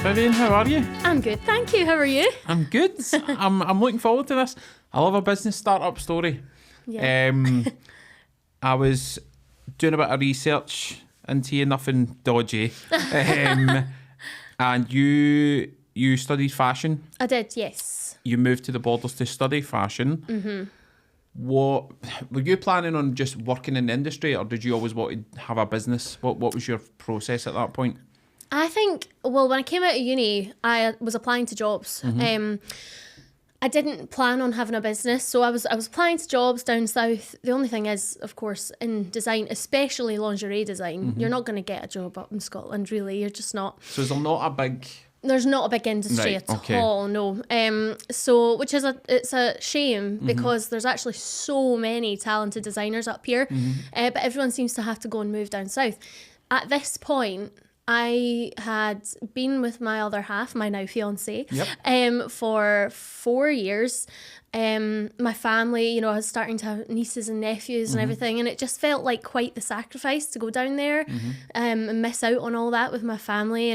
Vivienne, how are you? I'm good, thank you. How are you? I'm good. I'm looking forward to this. I love a business startup story. Yeah. I was doing a bit of research into you, nothing dodgy. And you studied fashion. I did, yes. You moved to the Borders to study fashion. Mm-hmm. What were you planning on, just working in the industry, or did you always want to have a business? What was your process at that point? I think, well, when I came out of uni, I was applying to jobs. Mm-hmm. I didn't plan on having a business, so I was applying to jobs down south. The only thing is, of course, in design, especially lingerie design, Mm-hmm. you're not going to get a job up in Scotland, really. You're just not. So is there not a big... There's not a big industry Right, at okay. all, no. So, which is it's a shame, Mm-hmm. because there's actually so many talented designers up here, Mm-hmm. but everyone seems to have to go and move down south. At this point, I had been with my other half, my now fiance, Yep. for 4 years. My family, I was starting to have nieces and nephews and everything, and it just felt like quite the sacrifice to go down there and miss out on all that with my family,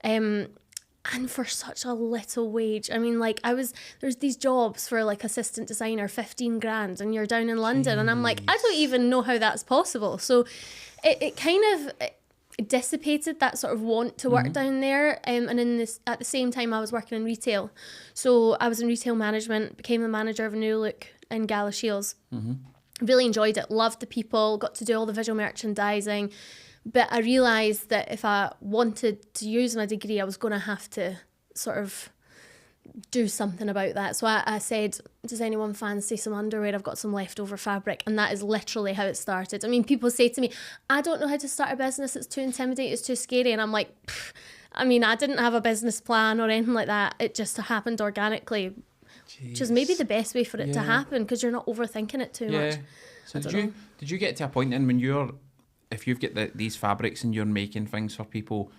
and for such a little wage. I mean, like, there's these jobs for like assistant designer, 15 grand, and you're down in London, and I'm like, I don't even know how that's possible. So it kind of dissipated that sort of want to work down there, and at the same time I was working in retail, so I was in retail management, became the manager of a new look in Galashiels. Really enjoyed it, loved the people, got to do all the visual merchandising, but I realised that if I wanted to use my degree, I was going to have to sort of do something about that. So I said, does anyone fancy some underwear? I've got some leftover fabric. And that is literally how it started. I mean, people say to me, I don't know how to start a business, it's too intimidating, it's too scary. And I'm like, I mean, I didn't have a business plan or anything like that. It just happened organically. Jeez. Which is maybe the best way for it to happen, because you're not overthinking it too much. So did you get to a point in when if you've got these fabrics and you're making things for people,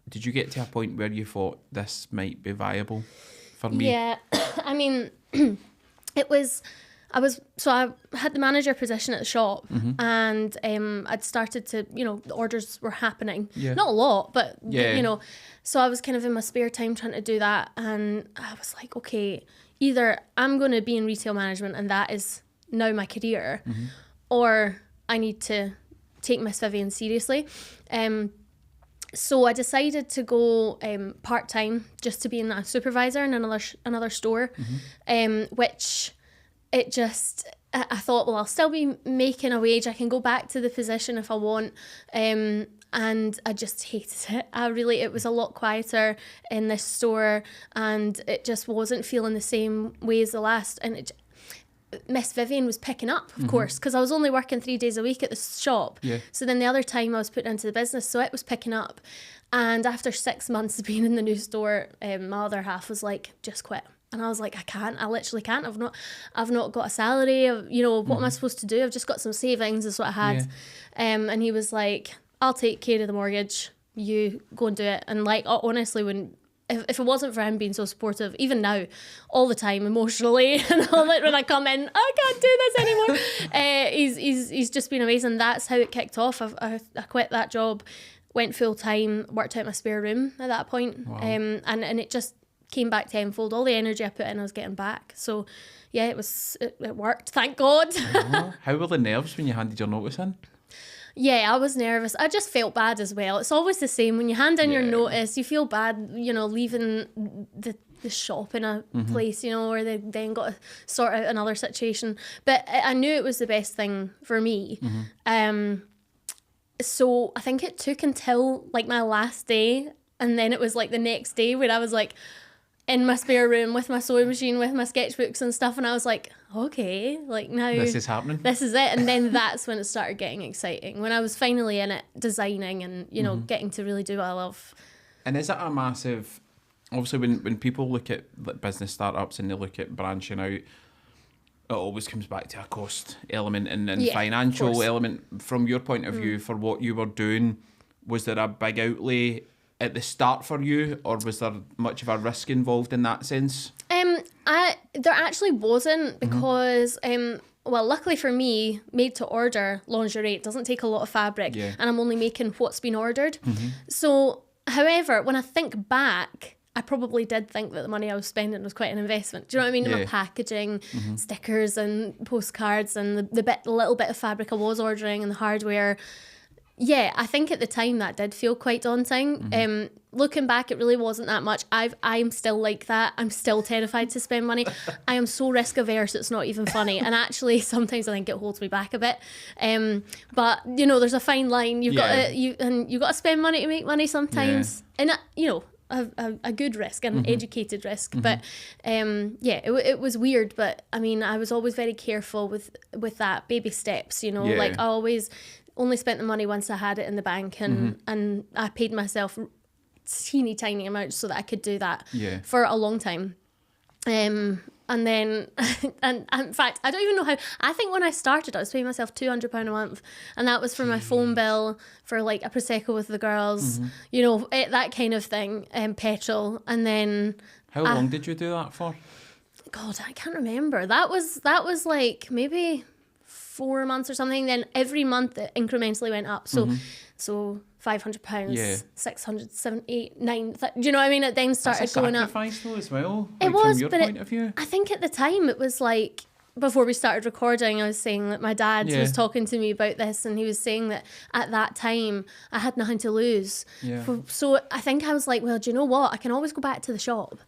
did you get to a point where you thought this might be viable for me? Yeah, I mean, I had the manager position at the shop, and I'd started to, the orders were happening. Yeah. Not a lot, but, Yeah. So I was kind of in my spare time trying to do that, and I was like, okay, either I'm going to be in retail management and that is now my career, or I need to take Miss Vivienne seriously. So I decided to go part-time, just to be a supervisor in another store, which I thought, well, I'll still be making a wage. I can go back to the position if I want. And I just hated it. It was a lot quieter in this store, and it just wasn't feeling the same way as the last. And Miss Vivienne was picking up, of course, because I was only working 3 days a week at the shop. Yeah. So then the other time I was put into the business, so it was picking up. And after 6 months of being in the new store, my other half was like, just quit. And I was like, I literally can't. I've not got a salary. What am I supposed to do? I've just got some savings, is what I had. Yeah. And he was like, I'll take care of the mortgage. You go and do it. And like, honestly, if it wasn't for him being so supportive, even now, all the time, emotionally, and all that, when I come in, I can't do this anymore. He's just been amazing. That's how it kicked off. I quit that job, went full time, worked out my spare room at that point. Wow. And it just came back tenfold. All the energy I put in, I was getting back. So yeah, it worked. Thank God. How were the nerves when you handed your notice in? Yeah, I was nervous. I just felt bad as well. It's always the same. When you hand in your notice, you feel bad, leaving the shop in a place, where they then got to sort out another situation. But I knew it was the best thing for me. So I think it took until like my last day, and then it was like the next day when I was like in my spare room with my sewing machine, with my sketchbooks and stuff, and I was like, okay, like now this is happening. This is it. And then that's when it started getting exciting, when I was finally in it, designing and getting to really do what I love. And is it a massive, obviously when people look at like business startups and they look at branching out, it always comes back to a cost element and financial element. From your point of view, for what you were doing, was there a big outlay at the start for you, or was there much of a risk involved in that sense? There actually wasn't, because well, luckily for me, made to order lingerie, it doesn't take a lot of fabric, and I'm only making what's been ordered. So However, when I think back, I probably did think that the money I was spending was quite an investment. Do you know what I mean? Yeah. My packaging, stickers and postcards and the little bit of fabric I was ordering and the hardware. Yeah, I think at the time that did feel quite daunting. Looking back, it really wasn't that much. I'm still like that. I'm still terrified to spend money. I am so risk averse, it's not even funny. And actually, sometimes I think it holds me back a bit. But you know, there's a fine line. You've got to spend money to make money sometimes. And you know, a good risk, an educated risk. But it was weird. But I mean, I was always very careful with that, baby steps. You know, like I always only spent the money once I had it in the bank, and I paid myself teeny tiny amounts so that I could do that for a long time. And then, and in fact, I don't even know how, I think when I started, I was paying myself £200 a month, and that was for my phone bill, for like a Prosecco with the girls, you know, that kind of thing, petrol. And then... How long did you do that for? God, I can't remember. That was like maybe 4 months or something. Then every month it incrementally went up. So £500, 600, 7, 8, 9. Do you know what I mean? It then started going up. Sacrifice though as well. It was, from your but point of view. I think at the time it was like, before we started recording, I was saying that my dad was talking to me about this, and he was saying that at that time I had nothing to lose. So I think I was like, well, do you know what? I can always go back to the shop.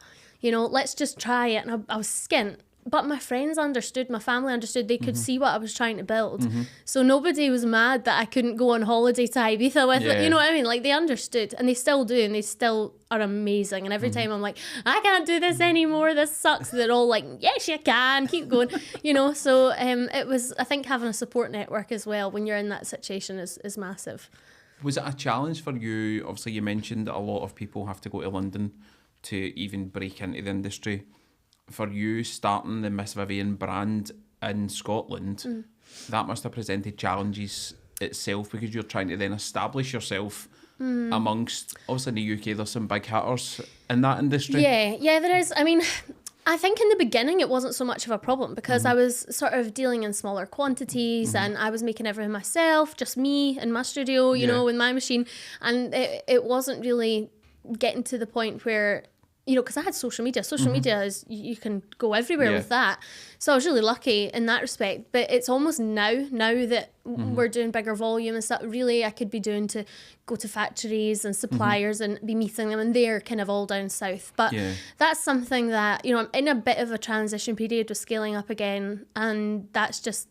You know, let's just try it. And I was skint. But my friends understood, my family understood, they could see what I was trying to build. So nobody was mad that I couldn't go on holiday to Ibiza with it. You know what I mean? Like, they understood, and they still do, and they still are amazing. And every time I'm like, I can't do this anymore, this sucks, they're all like, yes, you can, keep going. You know, so it was, I think having a support network as well when you're in that situation is massive. Was it a challenge for you? Obviously, you mentioned that a lot of people have to go to London to even break into the industry. For you starting the Miss Vivienne brand in Scotland, that must have presented challenges itself, because you're trying to then establish yourself amongst, obviously in the UK there's some big hitters in that industry. Yeah, there is. I mean, I think in the beginning it wasn't so much of a problem, because I was sort of dealing in smaller quantities, and I was making everything myself, just me in my studio, you know, with my machine, and it wasn't really getting to the point where, you know, because I had social media. Social media is, you can go everywhere with that. So I was really lucky in that respect. But it's almost now that we're doing bigger volume and stuff, really I could be doing to go to factories and suppliers and be meeting them, and they're kind of all down south. But that's something that, you know, I'm in a bit of a transition period with scaling up again, and that's just,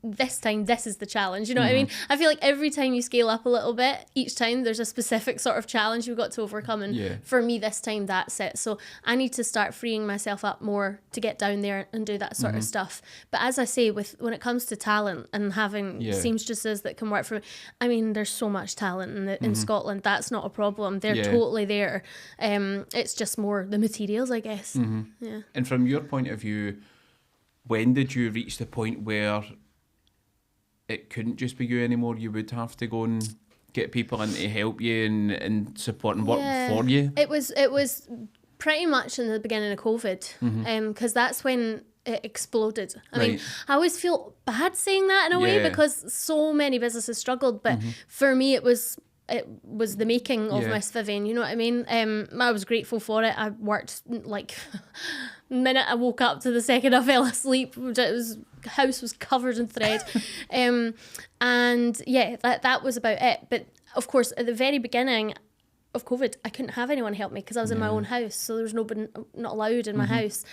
this time, this is the challenge. You know what I mean? I feel like every time you scale up a little bit, each time there's a specific sort of challenge you've got to overcome. And for me, this time, that's it. So I need to start freeing myself up more to get down there and do that sort of stuff. But as I say, when it comes to talent and having seamstresses that can work for me, I mean, there's so much talent in Scotland. That's not a problem. They're totally there. It's just more the materials, I guess. Yeah. And from your point of view, when did you reach the point where it couldn't just be you anymore? You would have to go and get people in to help you and support and work for you? It was pretty much in the beginning of COVID, because that's when it exploded. I mean, I always feel bad saying that in a way, because so many businesses struggled, but for me it was the making of Miss Vivienne, you know what I mean? I was grateful for it. I worked like the minute I woke up to the second I fell asleep. House was covered in thread. And yeah, that was about it. But of course, at the very beginning of COVID, I couldn't have anyone help me because I was in my own house, so there was nobody, not allowed in my house.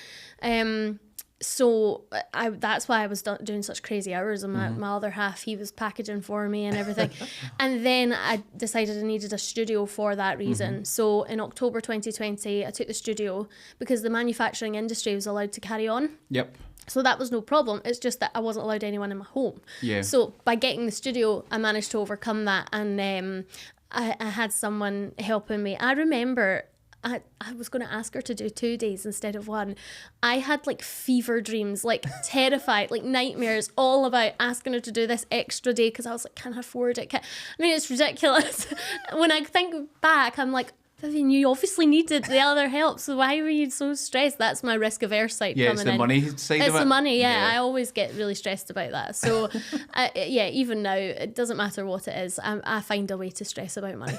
So that's why I was doing such crazy hours, and my other half, he was packaging for me and everything. And then I decided I needed a studio for that reason. So in October 2020, I took the studio because the manufacturing industry was allowed to carry on. So that was no problem. It's just that I wasn't allowed anyone in my home. So by getting the studio, I managed to overcome that. And I had someone helping me. I remember I was going to ask her to do 2 days instead of one. I had like fever dreams, like terrified, like nightmares all about asking her to do this extra day, because I was like, can't afford it. I mean, it's ridiculous. When I think back, I'm like, Vivienne, you obviously needed the other help, so why were you so stressed? That's my risk averse side coming in. It's the money side of it. It's the money, I always get really stressed about that. So, even now, it doesn't matter what it is. I find a way to stress about money.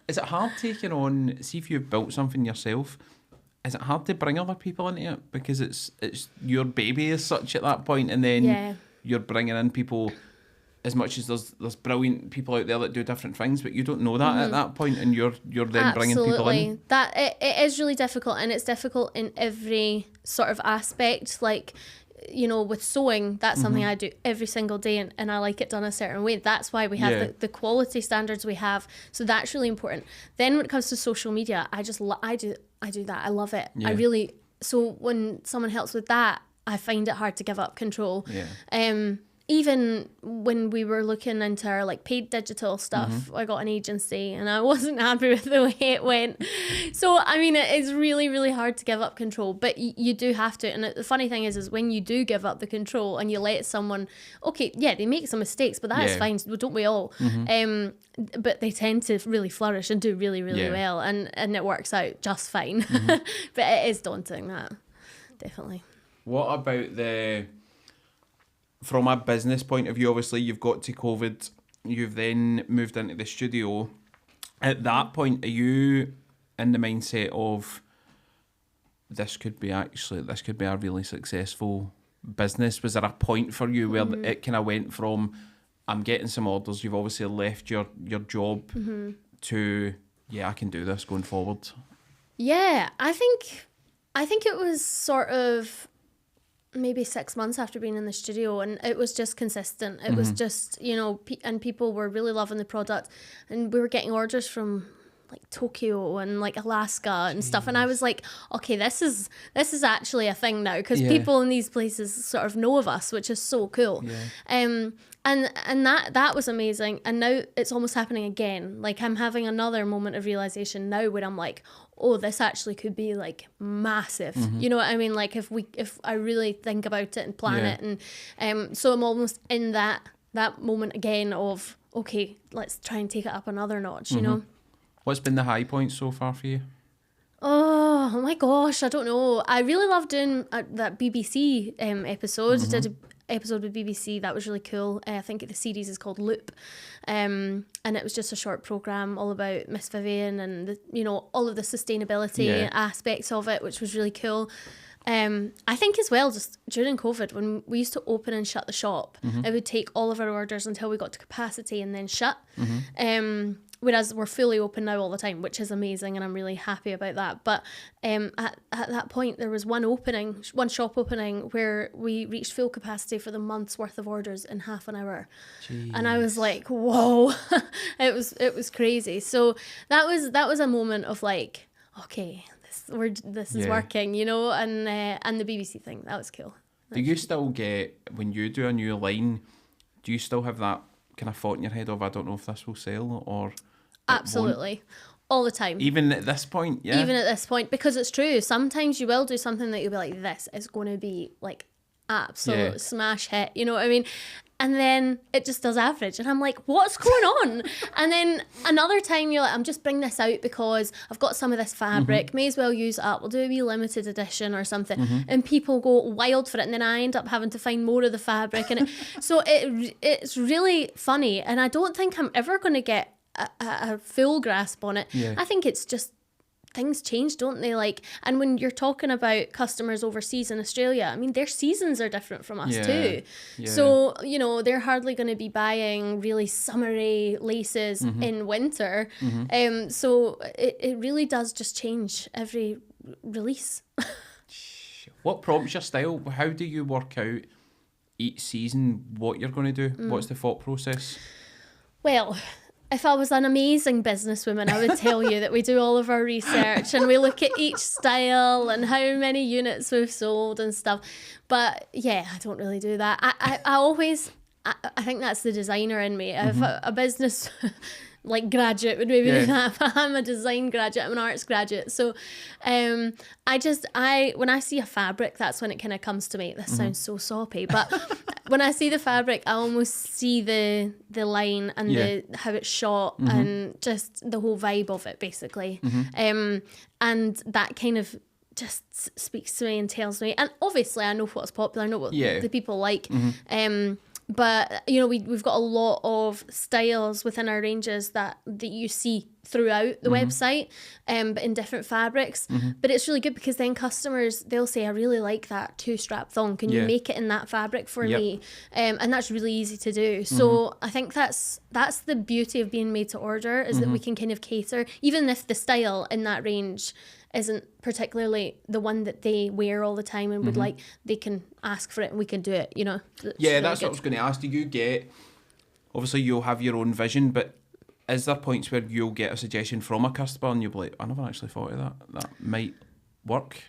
Is it hard taking on, see if you've built something yourself, is it hard to bring other people into it? Because it's your baby as such at that point, and then you're bringing in people, as much as there's brilliant people out there that do different things, but you don't know that at that point, and you're then bringing people in. That it is really difficult, and it's difficult in every sort of aspect. Like, you know, with sewing, that's something I do every single day, and I like it done a certain way. That's why we have the quality standards we have. So that's really important. Then when it comes to social media, I do that. I love it. I really. So when someone helps with that, I find it hard to give up control. Even when we were looking into our like paid digital stuff, I got an agency and I wasn't happy with the way it went. So, I mean, it is really, really hard to give up control, but you do have to. And the funny thing is when you do give up the control and you let someone, okay, yeah, they make some mistakes, but that is fine. Don't we all? But they tend to really flourish and do really, really well. And it works out just fine. But it is daunting, that. Definitely. What about from a business point of view, obviously you've got to COVID, you've then moved into the studio. At that point, are you in the mindset of this could be a really successful business? Was there a point for you where it kind of went from, I'm getting some orders, you've obviously left your job, to, I can do this going forward? Yeah, I think it was sort of maybe 6 months after being in the studio, and it was just consistent. It was just, you know, and people were really loving the product, and we were getting orders from like Tokyo and like Alaska and stuff, and I was like, okay, this is actually a thing now, because people in these places sort of know of us, which is so cool. And that was amazing. And now it's almost happening again. Like, I'm having another moment of realization now where I'm like, oh, this actually could be like massive. You know what I mean? Like, if I really think about it and plan it, and so I'm almost in that moment again of, okay, let's try and take it up another notch, you know? What's been the high point so far for you? Oh my gosh, I don't know. I really loved doing that BBC episode. I did an episode with BBC that was really cool. I think the series is called Loop, and it was just a short programme all about Miss Vivienne and all of the sustainability aspects of it, which was really cool. I think as well, just during COVID, when we used to open and shut the shop, it would take all of our orders until we got to capacity and then shut. Whereas we're fully open now all the time, which is amazing, and I'm really happy about that. But at that point, there was one shop opening where we reached full capacity for the month's worth of orders in half an hour. Jeez. And I was like, whoa, it was crazy. So that was a moment of like, okay, this is working, you know, and the BBC thing, that was cool. Do you still get, when you do a new line, do you still have that kind of thought in your head of, I don't know if this will sell, or absolutely all the time? Even at this point? Even at this point, because it's true, sometimes you will do something that you'll be like, this is going to be like absolute smash hit, you know what I mean? And then it just does average, and I'm like, what's going on? And then another time you're like, I'm just bringing this out because I've got some of this fabric, may as well use it up, we'll do a wee limited edition or something, and people go wild for it, and then I end up having to find more of the fabric, and so it's really funny, and I don't think I'm ever going to get a full grasp on it. I think it's just things change, don't they? Like, and when you're talking about customers overseas in Australia, I mean, their seasons are different from us too. So, you know, they're hardly going to be buying really summery laces in winter. So it really does just change every release. What prompts your style? How do you work out each season what you're going to do? What's the thought process? Well, if I was an amazing businesswoman, I would tell you that we do all of our research and we look at each style and how many units we've sold and stuff. But yeah, I don't really do that. I think that's the designer in me. If a business like graduate would maybe do that, but I'm a design graduate, I'm an arts graduate. So when I see a fabric, that's when it kind of comes to me. This sounds so soppy, but when I see the fabric, I almost see the line and how it's shot and just the whole vibe of it, basically. And that kind of just speaks to me and tells me. And obviously, I know what's popular, I know what the people like. But, you know, we've got a lot of styles within our ranges that you see throughout the website, but in different fabrics. But it's really good because then customers, they'll say, I really like that 2-strap thong. Can you make it in that fabric for me? And that's really easy to do. So I think that's the beauty of being made to order, is that we can kind of cater, even if the style in that range isn't particularly the one that they wear all the time and would like, they can ask for it and we can do it, you know. That's really what I was going to ask. Do you get, obviously you'll have your own vision, but is there points where you'll get a suggestion from a customer and you'll be like, I never actually thought of that. That might work?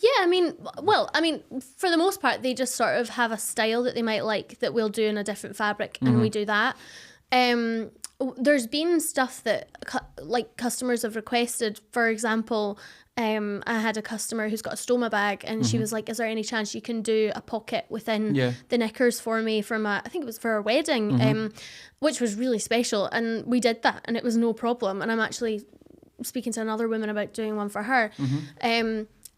Yeah, I mean, for the most part, they just sort of have a style that they might like that we'll do in a different fabric, and we do that. There's been stuff that customers have requested. For example, I had a customer who's got a stoma bag, and she was like, is there any chance you can do a pocket within the knickers for me from I think it was for a wedding, which was really special, and we did that and it was no problem, and I'm actually speaking to another woman about doing one for her.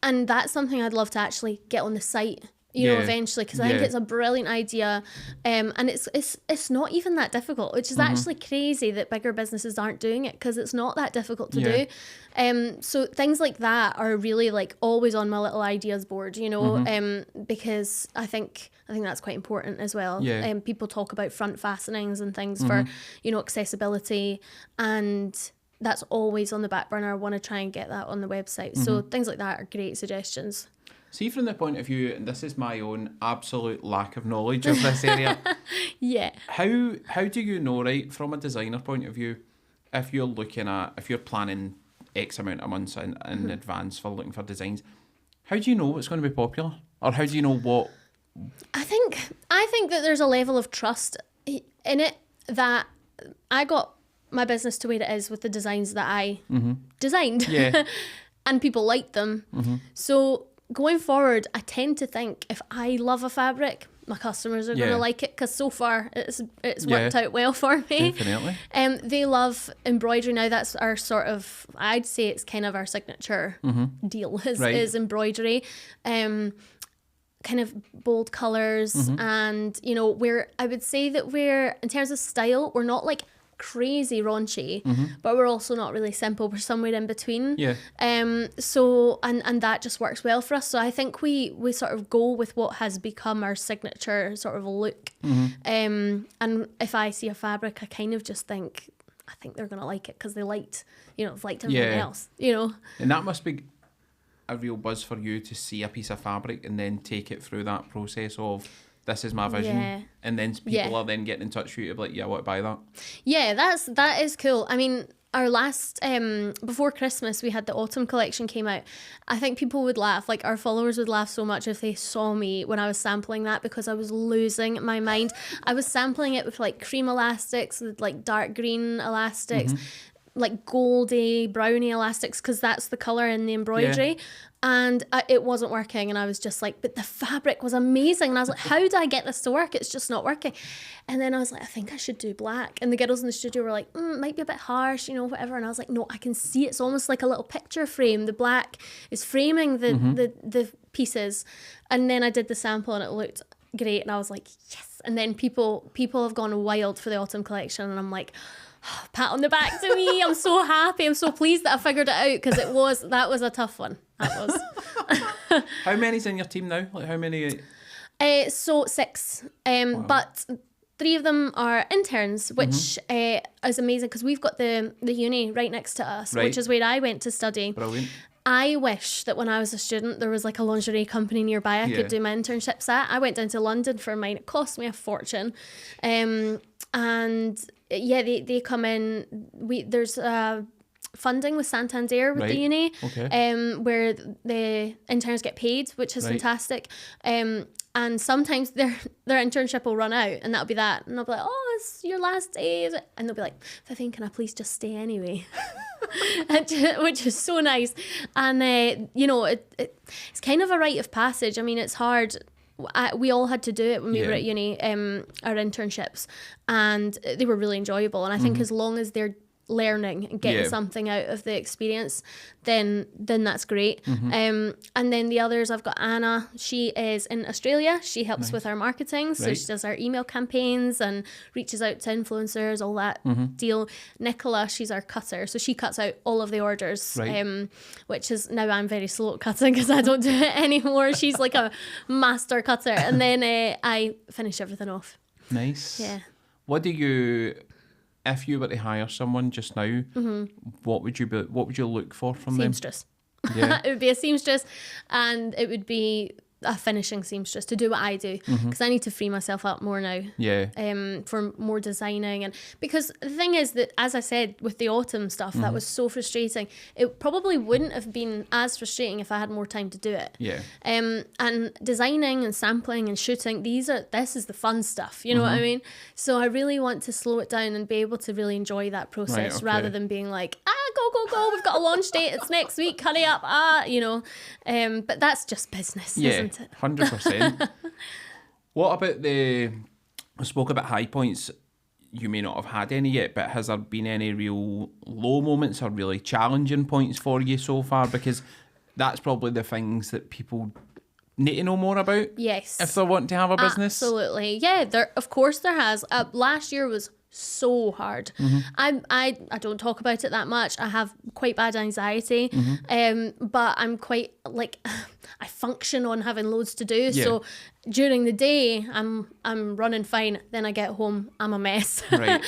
And that's something I'd love to actually get on the site, you know, eventually, because I think it's a brilliant idea, and it's not even that difficult, which is actually crazy that bigger businesses aren't doing it, because it's not that difficult to do. So things like that are really like always on my little ideas board, you know, because I think that's quite important as well. People talk about front fastenings and things for, you know, accessibility, and that's always on the back burner. I want to try and get that on the website. So things like that are great suggestions. See, from the point of view, and this is my own absolute lack of knowledge of this area. How do you know, right, from a designer point of view, if you're planning X amount of months in advance for looking for designs, how do you know what's going to be popular? Or how do you know what? I think that there's a level of trust in it, that I got my business to where it is with the designs that I designed. And people liked them. So going forward, I tend to think if I love a fabric, my customers are going to like it, because so far it's worked out well for me. Definitely. They love embroidery now. That's our sort of, I'd say it's kind of our signature deal is embroidery. Kind of bold colours, and you know, I would say that we're, in terms of style, we're not like crazy raunchy, but we're also not really simple. We're somewhere in between. So and that just works well for us. So I think we sort of go with what has become our signature sort of look. And if I see a fabric, I kind of just think, I think they're gonna like it because they liked everything else, you know. And that must be a real buzz for you, to see a piece of fabric and then take it through that process of, this is my vision, and then people are then getting in touch with you to be like, I want to buy that. That is cool. I mean, our last before Christmas, we had the autumn collection came out. I think people would laugh, like our followers would laugh so much if they saw me when I was sampling that, because I was losing my mind. I was sampling it with like cream elastics, with like dark green elastics, like goldy brownie elastics, because that's the colour in the embroidery. And it wasn't working, and I was just like, but the fabric was amazing, and I was like, how do I get this to work? It's just not working. And then I was like, I think I should do black, and the girls in the studio were like, it might be a bit harsh, you know, whatever. And I was like, no, I can see it's almost like a little picture frame. The black is framing the pieces. And then I did the sample and it looked great, and I was like, yes. And then people have gone wild for the autumn collection, and I'm like, pat on the back to me. I'm so happy. I'm so pleased that I figured it out, because that was a tough one. That was. How many's in your team now? Like, how many? So 6. Wow. But 3 of them are interns, which is amazing, because we've got the uni right next to us, which is where I went to study. Brilliant. I wish that when I was a student there was like a lingerie company nearby I could do my internships at. I went down to London for mine. It cost me a fortune. And they come in. There's funding with Santander with the uni, where the interns get paid, which is fantastic. And sometimes their internship will run out, and that'll be that. And I'll be like, oh, it's your last day. And they'll be like, Vivienne, can I please just stay anyway? Which is so nice. And, you know, it's kind of a rite of passage. I mean, it's hard. We all had to do it when we were at uni, our internships, and they were really enjoyable. And I think as long as they're learning and getting something out of the experience, then that's great. And then the others, I've got Anna. She is in Australia. She helps with our marketing. So she does our email campaigns and reaches out to influencers, all that deal. Nicola, she's our cutter. So she cuts out all of the orders, which is, now I'm very slow at cutting because I don't do it anymore. She's like a master cutter. And then I finish everything off. Nice. Yeah. What do you... If you were to hire someone just now, what would you look for from them? Seamstress. Yeah. It would be a seamstress, and it would be a finishing seamstress to do what I do, because I need to free myself up more now. Yeah. For more designing, and because the thing is that, as I said, with the autumn stuff, that was so frustrating. It probably wouldn't have been as frustrating if I had more time to do it. Yeah. And designing and sampling and shooting, this is the fun stuff. You know what I mean? So I really want to slow it down and be able to really enjoy that process, rather than being like, go, we've got a launch date, it's next week, hurry up, you know. But that's just business, isn't it? 100%. What about I spoke about high points. You may not have had any yet, but has there been any real low moments or really challenging points for you so far? Because that's probably the things that people need to know more about. Yes. If they want to have a business. Absolutely. Yeah, of course there has. Last year was so hard. I don't talk about it that much. I have quite bad anxiety, but I'm quite like, I function on having loads to do. So during the day I'm running fine, then I get home, I'm a mess. Right.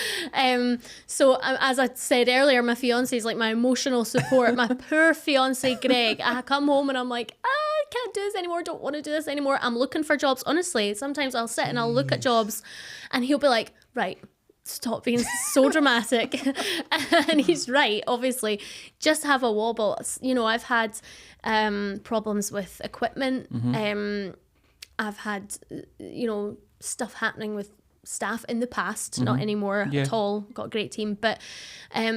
So as I said earlier, my fiance is like my emotional support. My poor fiance Greg, I come home and I'm like, I can't do this anymore, don't want to do this anymore. I'm looking for jobs. Honestly, sometimes I'll sit and I'll look at jobs and he'll be like, right, stop being so dramatic. And he's right, obviously. Just have a wobble. You know, I've had problems with equipment. I've had, you know, stuff happening with staff in the past, not anymore at all. Got a great team. But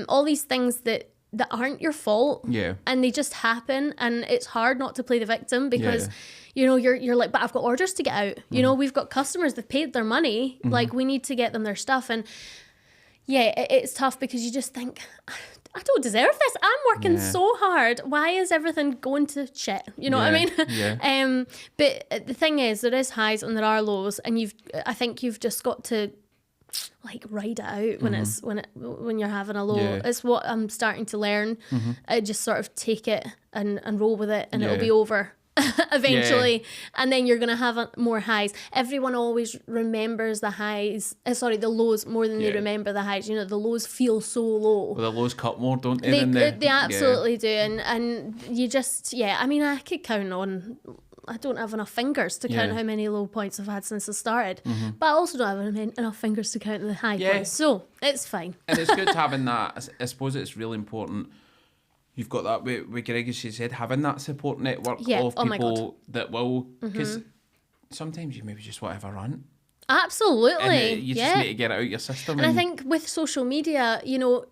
all these things that aren't your fault. Yeah. And they just happen. And it's hard not to play the victim because... You know, you're like, but I've got orders to get out. You know, we've got customers, they've paid their money. Like, we need to get them their stuff. And yeah, it's tough because you just think, I don't deserve this. I'm working so hard. Why is everything going to shit? You know what I mean? Yeah. But the thing is, there is highs and there are lows. And I think you've just got to like ride it out when you're having a low. It's what I'm starting to learn. I just sort of take it and roll with it, and it'll be over eventually, and then you're gonna have more highs. Everyone always remembers the lows more than they remember the highs. You know, the lows feel so low. Well, the lows cut more, don't they? They absolutely do, and you just I mean, I could count on. I don't have enough fingers to count how many low points I've had since I started, but I also don't have enough fingers to count the high points. So it's fine. And it's good having that. I suppose it's really important. You've got that with Greg, as she said, having that support network of people that will, because sometimes you maybe just want to have a rant. Absolutely. And you just need to get it out your system. And I think with social media, you know,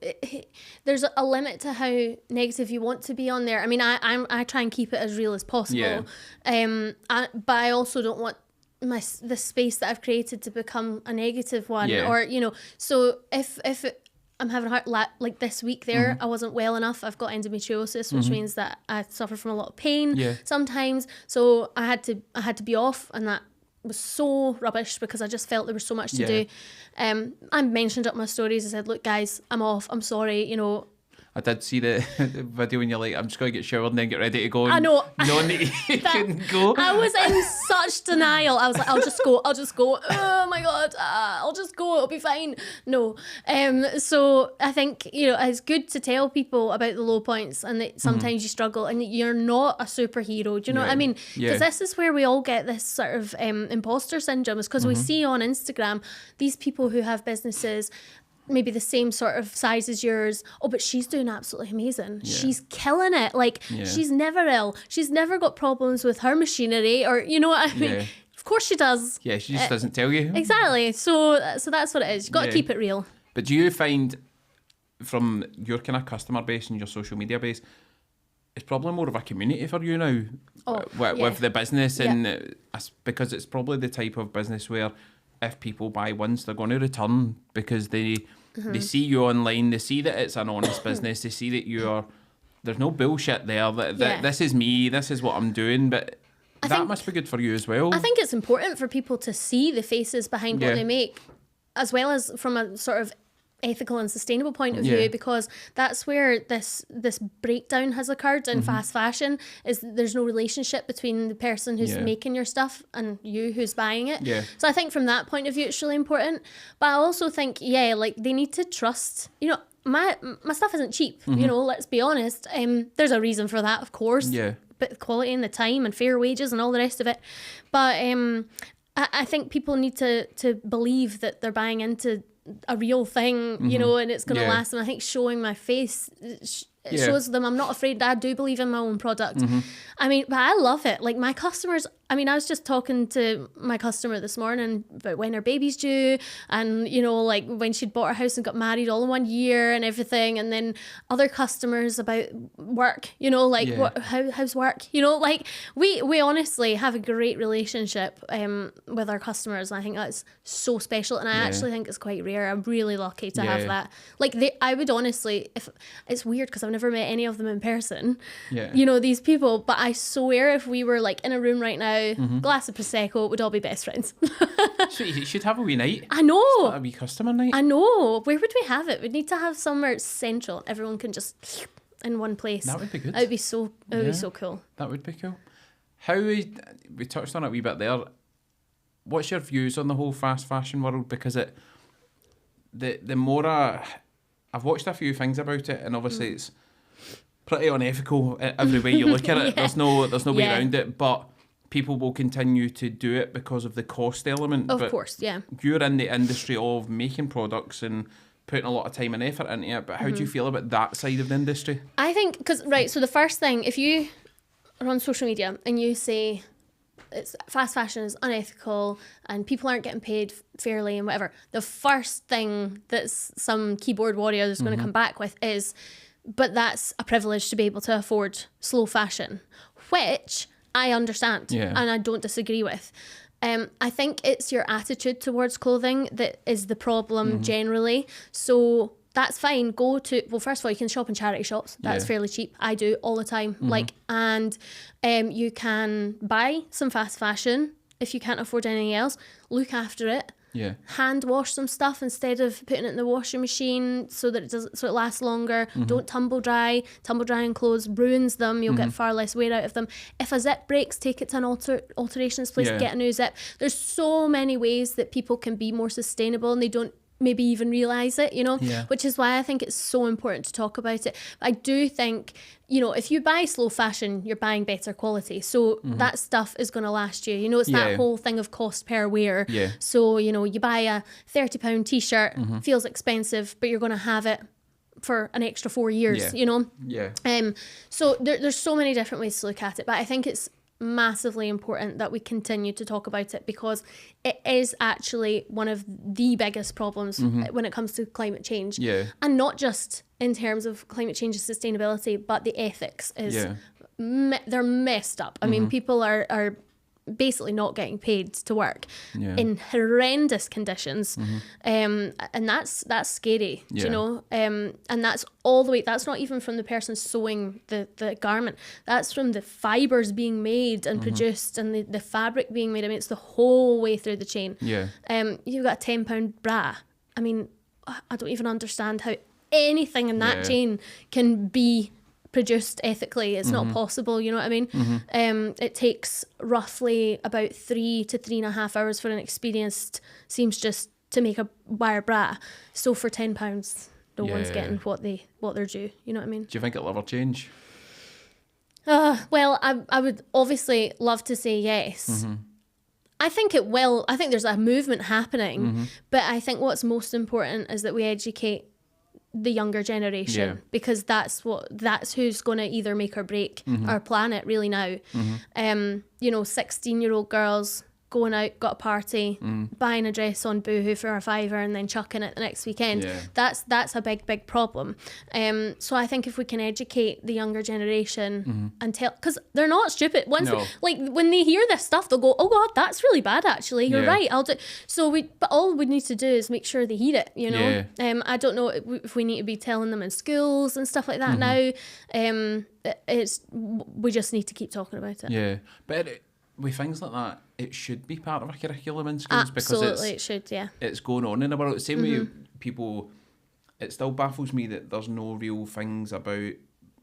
there's a limit to how negative you want to be on there. I mean, I try and keep it as real as possible. But I also don't want the space that I've created to become a negative one. Or, you know, so if I'm having a hard, like this week there, I wasn't well enough. I've got endometriosis, which means that I suffer from a lot of pain sometimes. So I had to be off, and that was so rubbish because I just felt there was so much to do. I mentioned it in my stories. I said, look guys, I'm off, I'm sorry, you know. I did see the video when you're like, I'm just going to get showered and then get ready to go. And I know. Knowing that you couldn't go. I was in such denial. I was like, I'll just go. Oh my God, I'll just go. It'll be fine. No. So I think, you know, it's good to tell people about the low points and that sometimes you struggle and you're not a superhero. Do you know what I mean? Because this is where we all get this sort of imposter syndrome, is because we see on Instagram these people who have businesses maybe the same sort of size as yours. Oh, but she's doing absolutely amazing. She's killing it. Like, she's never ill. She's never got problems with her machinery, or, you know what I mean? Of course she does. Yeah, she just doesn't tell you. Exactly. So that's what it is. You've got to keep it real. But do you find, from your kind of customer base and your social media base, it's probably more of a community for you now with the business, and because it's probably the type of business where if people buy once, they're going to return because they They see you online. They see that it's an honest business. They see that there's no bullshit there. That this is me. This is what I'm doing. But that must be good for you as well. I think it's important for people to see the faces behind what they make, as well as from a sort of ethical and sustainable point of view, because that's where this breakdown has occurred in fast fashion. Is there's no relationship between the person who's making your stuff and you who's buying it. So I think from that point of view it's really important, but I also think like they need to trust, you know, my stuff isn't cheap, you know, let's be honest. There's a reason for that, of course, but the quality and the time and fair wages and all the rest of it, but I think people need to believe that they're buying into a real thing, you know, and it's going to last. And I think showing my face, it shows them I'm not afraid. I do believe in my own product. I mean, but I love it. Like my customers, I mean, I was just talking to my customer this morning about when her baby's due, and, you know, like when she'd bought her house and got married all in 1 year and everything. And then other customers about work, you know, like how's work? You know, like we honestly have a great relationship with our customers. And I think that's so special. And I actually think it's quite rare. I'm really lucky to have that. Like I would honestly, if it's weird because I've never met any of them in person, you know, these people, but I swear if we were like in a room right now, glass of Prosecco, we'd all be best friends. So you should have a wee night. I know. A wee customer night. I know. Where would we have it? We'd need to have somewhere central. Everyone can just in one place. That would be good. It would be so. It would be so cool. That would be cool. We touched on it a wee bit there. What's your views on the whole fast fashion world? Because the more I've watched a few things about it, and obviously it's pretty unethical every way you look at it. There's no way around it, but people will continue to do it because of the cost element. Of course, yeah. You're in the industry of making products and putting a lot of time and effort into it, but how do you feel about that side of the industry? I think, so the first thing, if you are on social media and you say it's fast fashion is unethical and people aren't getting paid fairly and whatever, the first thing that some keyboard warrior is going to come back with is, but that's a privilege to be able to afford slow fashion, which I understand and I don't disagree with. I think it's your attitude towards clothing that is the problem generally. So that's fine. First of all, you can shop in charity shops. That's fairly cheap. I do all the time. And you can buy some fast fashion if you can't afford anything else. Look after it. Hand wash some stuff instead of putting it in the washing machine so that it lasts longer. Don't tumble dry. Tumble drying clothes ruins them. You'll get far less wear out of them. If a zip breaks, take it to an alterations place, get a new zip. There's so many ways that people can be more sustainable and they don't maybe even realise it, you know, which is why I think it's so important to talk about it. I do think, you know, if you buy slow fashion, you're buying better quality. So that stuff is going to last you. You know, it's that whole thing of cost per wear. So, you know, you buy a £30 t-shirt, feels expensive, but you're going to have it for an extra 4 years, you know? So there's so many different ways to look at it, but I think it's massively important that we continue to talk about it because it is actually one of the biggest problems when it comes to climate change, and not just in terms of climate change and sustainability, but the ethics is they're messed up. I mean, people are basically not getting paid to work in horrendous conditions, and that's scary, you know, and that's all the way, that's not even from the person sewing the garment, that's from the fibres being made and produced and the fabric being made. I mean, it's the whole way through the chain. You've got a £10 bra. I mean, I don't even understand how anything in that chain can be produced ethically. It's not possible, you know what I mean? It takes roughly about 3 to 3.5 hours for an experienced seamstress to make a wire bra. So for £10, no one's getting what they're due. You know what I mean? Do you think it'll ever change? Well, I would obviously love to say yes. I think it will. I think there's a movement happening, but I think what's most important is that we educate the younger generation, because that's who's going to either make or break our planet really now. You know, 16-year-old girls going out, got a party, buying a dress on Boohoo for a £5 and then chucking it the next weekend. Yeah. That's a big problem. So I think if we can educate the younger generation and tell, because they're not stupid. Once like when they hear this stuff, they'll go, oh God, that's really bad actually. You're right. I'll do. So but all we need to do is make sure they hear it, you know. I don't know if we need to be telling them in schools and stuff like that now. We just need to keep talking about it. Yeah, but with things like that, it should be part of a curriculum in schools. Absolutely, because it should. Yeah, it's going on in the world. Same way people, it still baffles me that there's no real things about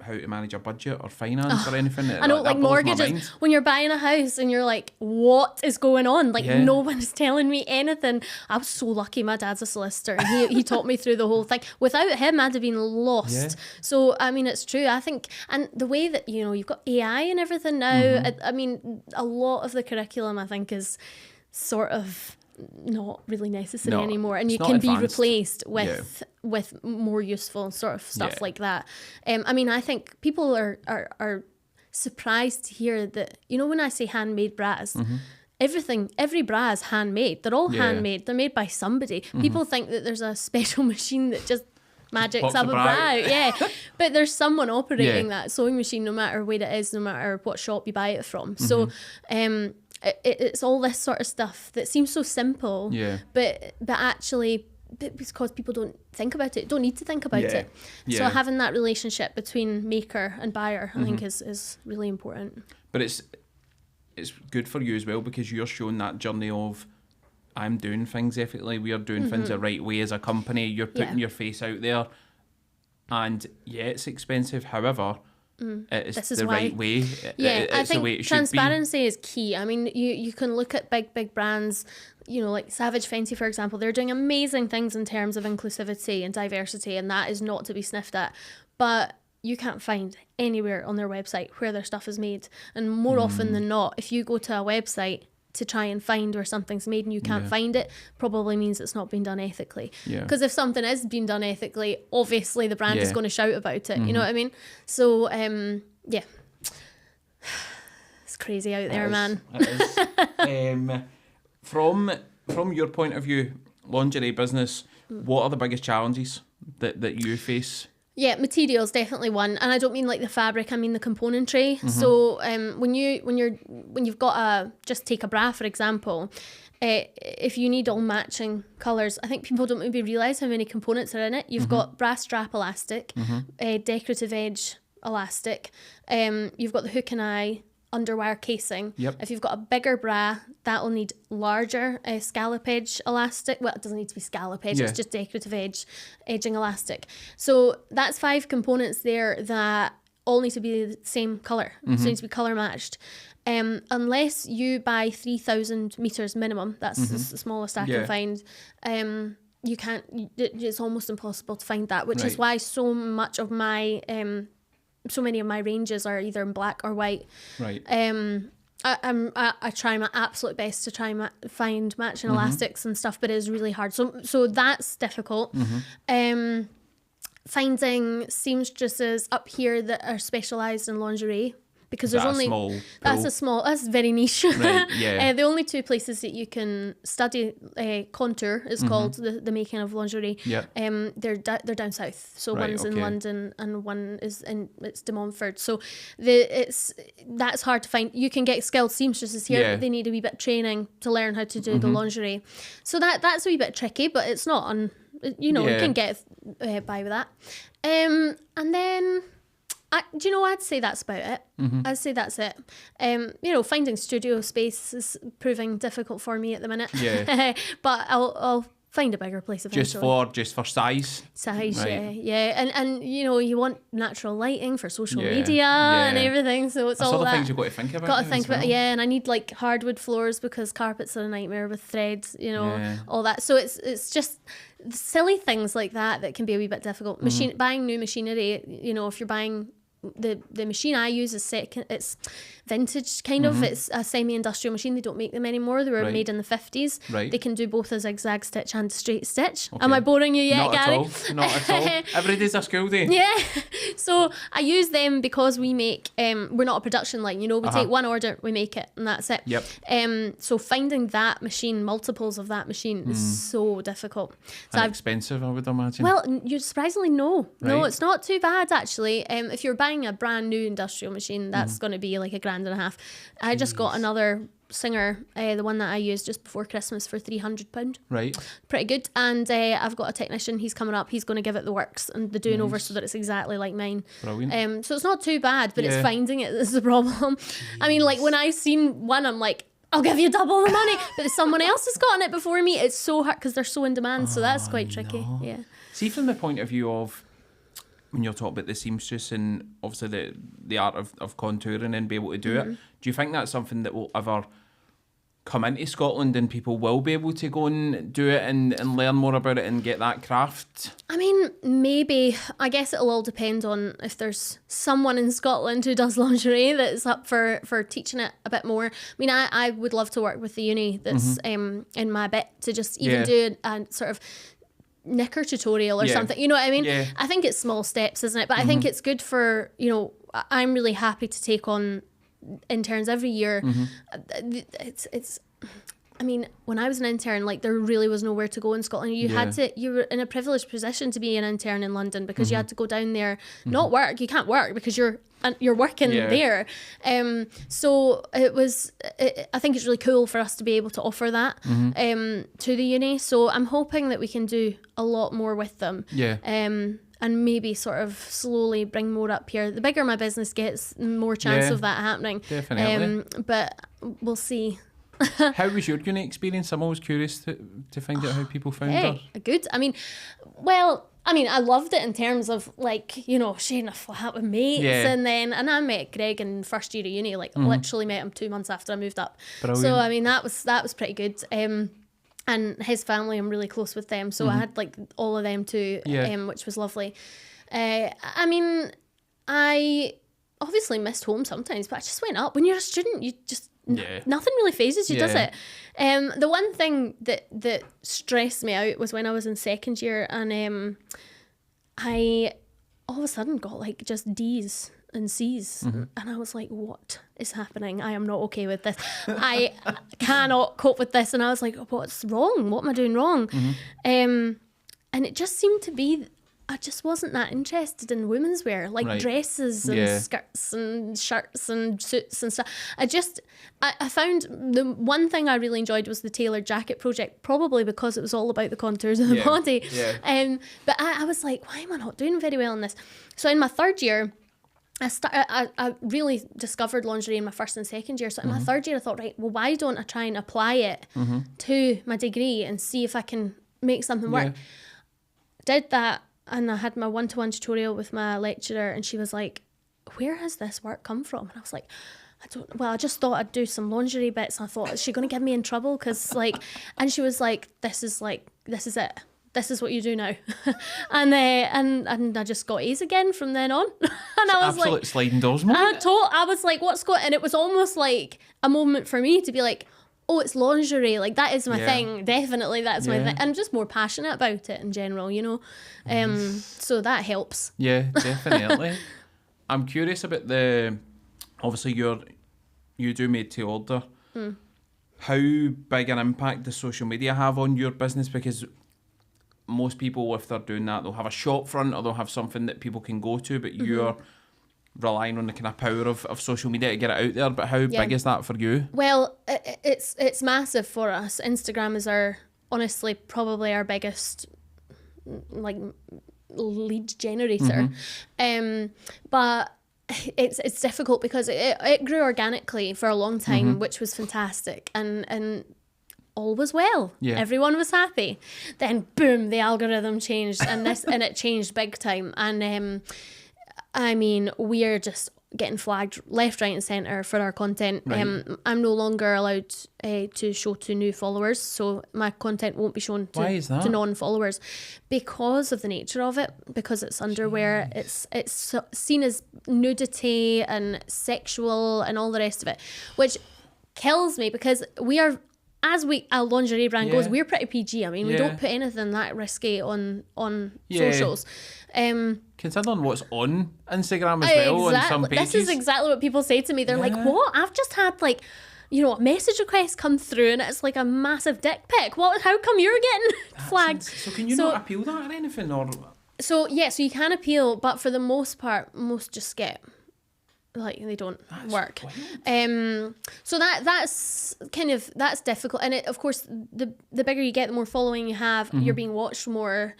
how to manage a budget or finance or anything. I know, like mortgages. When you're buying a house and you're like, what is going on? Like, no one's telling me anything. I was so lucky. My dad's a solicitor and he taught me through the whole thing. Without him, I'd have been lost. Yeah. So, I mean, it's true. I think, and the way that, you know, you've got AI and everything now, I mean, a lot of the curriculum, I think, is sort of not really necessary anymore, and you can be replaced with more useful sort of stuff like that. I mean, I think people are surprised to hear that, you know, when I say handmade bras, every bra is handmade. They're all handmade. They're made by somebody. People think that there's a special machine that just magics up a bra out. Yeah, but there's someone operating that sewing machine, no matter where it is, no matter what shop you buy it from. So it's all this sort of stuff that seems so simple, but actually, because people don't think about it, don't need to think about it. So having that relationship between maker and buyer, I think is really important. But it's good for you as well, because you're showing that journey of, I'm doing things ethically, we are doing things the right way as a company, you're putting your face out there, and it's expensive, however, it's the right way. I think transparency is key. I mean, you can look at big brands, you know, like Savage Fenty, for example. They're doing amazing things in terms of inclusivity and diversity, and that is not to be sniffed at. But you can't find anywhere on their website where their stuff is made. And more often than not, if you go to a website to try and find where something's made and you can't find it, probably means it's not being done ethically. Because if something is being done ethically, obviously the brand is going to shout about it. You know what I mean? So it's crazy out there, man. It is. From your point of view, lingerie business, what are the biggest challenges that you face? Yeah, materials definitely one, and I don't mean like the fabric. I mean the componentry. So when you've got just take a bra for example, if you need all matching colours, I think people don't maybe realise how many components are in it. You've got bra strap elastic, decorative edge elastic. You've got the hook and eye underwire casing. If you've got a bigger bra, that will need larger scallop edge elastic. Well, it doesn't need to be scallop edge, it's just decorative edging elastic. So that's 5 components there that all need to be the same colour. So it needs to be colour matched. Unless you buy 3,000 metres minimum, that's the smallest I can find. You can't, it's almost impossible to find that, which is why so many of my ranges are either in black or white. I try my absolute best to try and find matching elastics and stuff, but it is really hard. So that's difficult. Finding seamstresses up here that are specialised in lingerie, because there's only that's very niche. The only 2 places that you can study contour is called the making of lingerie. They're down south. So one's in London and one is it's De Montfort. So that's hard to find. You can get skilled seamstresses here, but they need a wee bit of training to learn how to do the lingerie. So that's a wee bit tricky, but it's not you can get by with that. And then I'd say that's about it. I'd say that's it. Finding studio space is proving difficult for me at the minute. But I'll find a bigger place eventually. Just for size? Size, And you want natural lighting for social media and everything, so it's all that. Things you've got to think about. And I need like hardwood floors because carpets are a nightmare with threads, all that. So it's just silly things like that can be a wee bit difficult. Buying new machinery, if you're buying the machine I use is it's vintage kind of. It's a semi-industrial machine. They don't make them anymore. They were made in the 50s. Right. They can do both a zigzag stitch and a straight stitch. Okay. Am I boring you yet, Gary? Not at all. Every day's a school day. Yeah. So I use them because we make, we're not a production line, you know, we take one order, we make it, and that's it. Yep. So finding that machine, multiples of that machine is so difficult. So and expensive, I would imagine. Well, you surprisingly no. Right. No, it's not too bad actually. If you're buying a brand new industrial machine, that's going to be like £1.5. I just got another Singer, the one that I used just before Christmas, for £300. Right. Pretty good. And I've got a technician, he's coming up, he's going to give it the works and the doing over so that it's exactly like mine. Brilliant. So it's not too bad, but it's finding it is the problem. I mean, like when I seen one, I'm like, I'll give you double the money, but someone else has gotten it before me. It's so hard because they're so in demand, so that's quite tricky. No. Yeah. See, from the point of view of when you're talking about the seamstress and obviously the art of contouring and be able to do it, do you think that's something that will ever come into Scotland and people will be able to go and do it and learn more about it and get that craft? I mean, maybe. I guess it'll all depend on if there's someone in Scotland who does lingerie that's up for teaching it a bit more. I mean, I would love to work with the uni that's in my bit to just even do a sort of knicker tutorial or something. You know what I mean? Yeah. I think it's small steps, isn't it? But I think it's good for, you know, I'm really happy to take on interns every year. It's I mean, when I was an intern, like there really was nowhere to go in Scotland. You were in a privileged position to be an intern in London because you had to go down there, not work. You can't work because you're working there. So it was, I think it's really cool for us to be able to offer that to the uni. So I'm hoping that we can do a lot more with them. Yeah. And maybe sort of slowly bring more up here. The bigger my business gets, more chance of that happening. Definitely. But we'll see. How was your uni experience? I'm always curious to find out how people found it. Good. I mean, I loved it in terms of like, you know, sharing a flat with mates and I met Greg in first year of uni, like literally met him 2 months after I moved up. Brilliant. So I mean that was pretty good. And his family, I'm really close with them, so I had like all of them too, which was lovely. I mean, I obviously missed home sometimes, but I just went up. When you're a student, you just nothing really phases you, does it? The one thing that stressed me out was when I was in second year, and I all of a sudden got like just D's and C's, and I was like, what is happening? I am not okay with this. I cannot cope with this. And I was like, what's wrong? What am I doing wrong? And it just seemed to be, I just wasn't that interested in women's wear, like dresses and skirts and shirts and suits and stuff. I found the one thing I really enjoyed was the tailored jacket project, probably because it was all about the contours of the body. But I was like, why am I not doing very well in this? So in my third year, I really discovered lingerie in my first and second year. So in my third year, I thought, right, well, why don't I try and apply it to my degree and see if I can make something work? Did that, and I had my one-to-one tutorial with my lecturer, and she was like, where has this work come from? And I was like, I just thought I'd do some lingerie bits. And I thought, is she going to get me in trouble? Because and she was like, this is it. This is what you do now. and I just got A's again from then on. And I was absolute like, sliding doors moment. I was like, what's going, and it was almost like a moment for me to be like, oh, it's lingerie. Like that is my thing. Definitely that's my thing. I'm just more passionate about it in general, you know. So that helps. Yeah, definitely. I'm curious about obviously you do made to order. How big an impact does social media have on your business? Because most people, if they're doing that, they'll have a shop front or they'll have something that people can go to, but you're relying on the kind of power of social media to get it out there. But how big is that for you? Well, it's massive for us. Instagram is honestly probably our biggest like lead generator. But it's difficult because it grew organically for a long time, which was fantastic, and all was well. Everyone was happy. Then boom, the algorithm changed, and it changed big time. And I mean, we're just getting flagged left, right and centre for our content. Right. I'm no longer allowed to show to new followers, so my content won't be shown Why is that? to non-followers because of the nature of it, because it's underwear. Jeez. It's seen as nudity and sexual and all the rest of it, which kills me, because we are, as a lingerie brand goes, we're pretty PG. I mean, we don't put anything that risky on socials. Considering what's on Instagram as well, on some pages. This is exactly what people say to me. They're like, what? I've just had like, a message request come through and it's like a massive dick pic. What? How come you're getting flagged? So can you not appeal that or anything? Or so you can appeal, but for the most part, most just get, like, they don't work. So that's difficult, and of course the bigger you get, the more following you have, you're being watched more.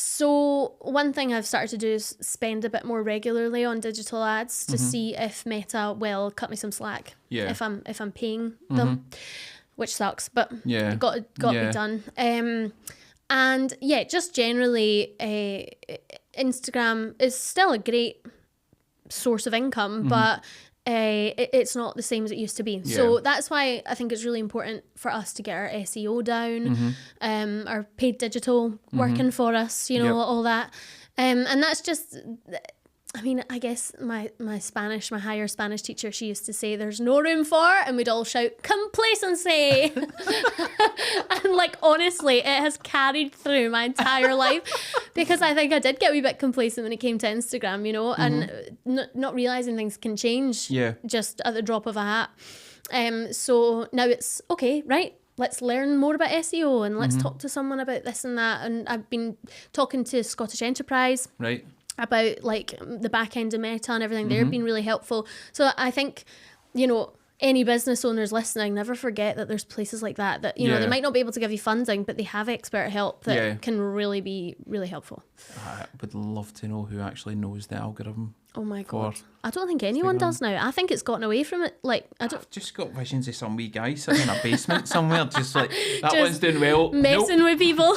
So one thing I've started to do is spend a bit more regularly on digital ads to see if Meta will cut me some slack if I'm paying them, which sucks, but it got to be done. And just generally, Instagram is still a great source of income, but it's not the same as it used to be. So that's why I think it's really important for us to get our SEO down, our paid digital working for us, all that. And that's just, I mean, I guess my higher Spanish teacher, she used to say, there's no room for, and we'd all shout, complacency. And like, honestly, it has carried through my entire life, because I think I did get a wee bit complacent when it came to Instagram, and not realising things can change just at the drop of a hat. So now it's, okay, right, let's learn more about SEO and let's talk to someone about this and that. And I've been talking to Scottish Enterprise. Right. About like the back end of Meta and everything. They've been really helpful. So I think, any business owners listening, never forget that there's places like that they might not be able to give you funding, but they have expert help that can really be really helpful. I would love to know who actually knows the algorithm. Oh my God. I don't think anyone does now. I think it's gotten away from it. Like, I've just got visions of some wee guy sitting in a basement somewhere, just like, that one's doing well. Messing with people.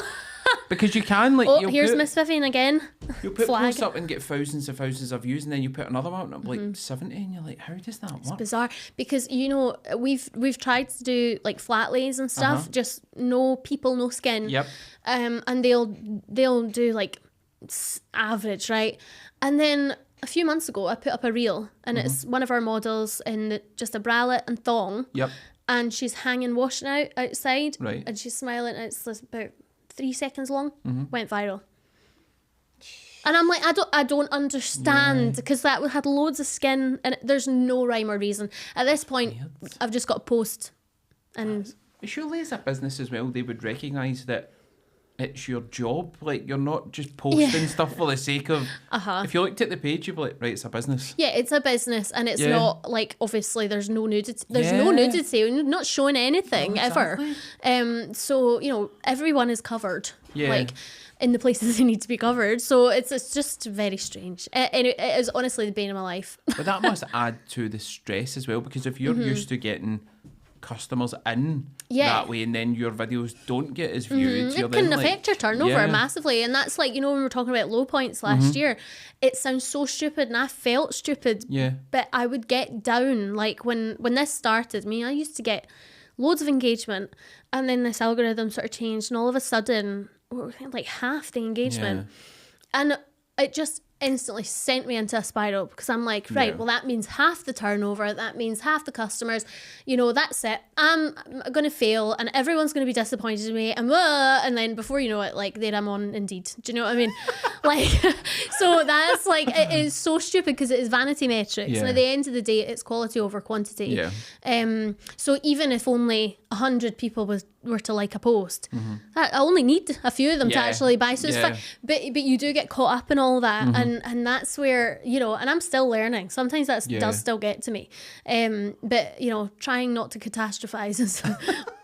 Because you can, like... here's Miss Vivienne again. You'll put posts up and get thousands of views, and then you put another one up, like 70, and you're like, how does that work? It's bizarre, because, we've tried to do, like, flat lays and stuff, just no people, no skin. Yep. And they'll do, like, average, right? And then a few months ago, I put up a reel, and it's one of our models in just a bralette and thong. Yep. And she's hanging washing out outside. Right. And she's smiling, and it's about 3 seconds long, went viral. And I'm like, I don't understand, because that had loads of skin, and there's no rhyme or reason. At this point, I've just got to post. And surely as a business as well, they would recognise that it's your job. Like, you're not just posting stuff for the sake of... If you looked at the page, you'd be like, right, it's a business. Yeah, it's a business, and it's not, like, obviously there's no nudity. There's no nudity. We're not showing anything ever. So, everyone is covered. Yeah. Like, in the places they need to be covered. So it's just very strange. And it is honestly the bane of my life. But that must add to the stress as well, because if you're used to getting customers in that way, and then your videos don't get as viewed, it can affect your turnover massively. And that's like, when we were talking about low points last year, it sounds so stupid, and I felt stupid, but I would get down. Like, when this started, I used to get loads of engagement, and then this algorithm sort of changed, and all of a sudden, like, half the engagement, and it just instantly sent me into a spiral, because I'm like, right, well, that means half the turnover, that means half the customers, that's it, I'm going to fail, and everyone's going to be disappointed in me, and then before you know it, like, there I'm on Indeed. Do you know what I mean? Like, so that's like, it is so stupid, because it is vanity metrics, and at the end of the day, it's quality over quantity. So even if only 100 people were to like a post, I only need a few of them to actually buy, so it's fine. But you do get caught up in all that, and that's where, and I'm still learning. Sometimes that does still get to me. But, trying not to catastrophize is